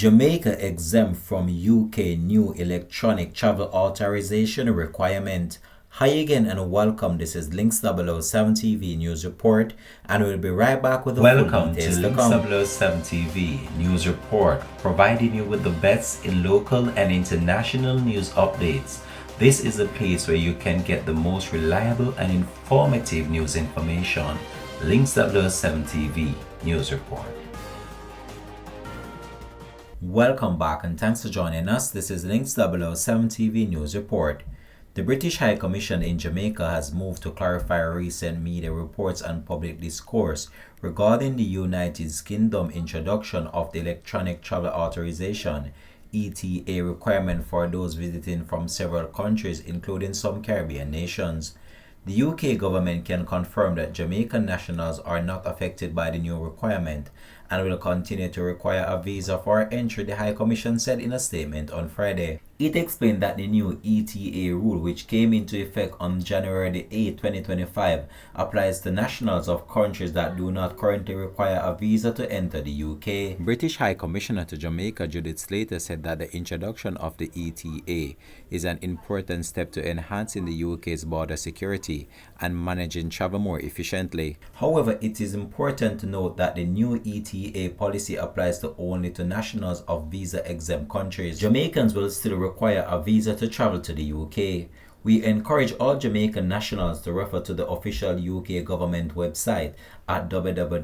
Jamaica exempt from UK new Electronic Travel Authorisation requirement. Hi again and welcome. This is Links 007 TV News Report, and we'll be right back with the full details to come. Welcome to Links 007 TV News Report, providing you with the best in local and international news updates. This is a place where you can get the most reliable and informative news information. Links 007 TV News Report. Welcome back and thanks for joining us. This is Links 007 TV News Report. The British High Commission in Jamaica has moved to clarify recent media reports and public discourse regarding the United Kingdom introduction of the Electronic Travel Authorisation (ETA) requirement for those visiting from several countries, including some Caribbean nations. The UK government can confirm that Jamaican nationals are not affected by the new requirement and will continue to require a visa for entry, the High Commission said in a statement on Friday. It explained that the new ETA rule, which came into effect on January 8, 2025, applies to nationals of countries that do not currently require a visa to enter the UK. British High Commissioner to Jamaica Judith Slater said that the introduction of the ETA is an important step to enhancing the UK's border security and managing travel more efficiently. However, it is important to note that the new ETA policy applies only to nationals of visa-exempt countries. Jamaicans will still require a visa to travel to the UK. We encourage all Jamaican nationals to refer to the official UK government website at www.gov.uk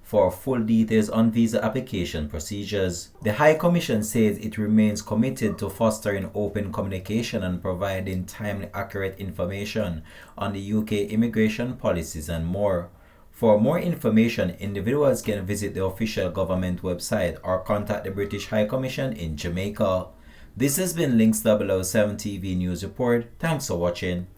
for full details on visa application procedures. The High Commission says it remains committed to fostering open communication and providing timely, accurate information on the UK immigration policies and more. For more information, individuals can visit the official government website or contact the British High Commission in Jamaica. This has been Links 007 TV News Report. Thanks for watching.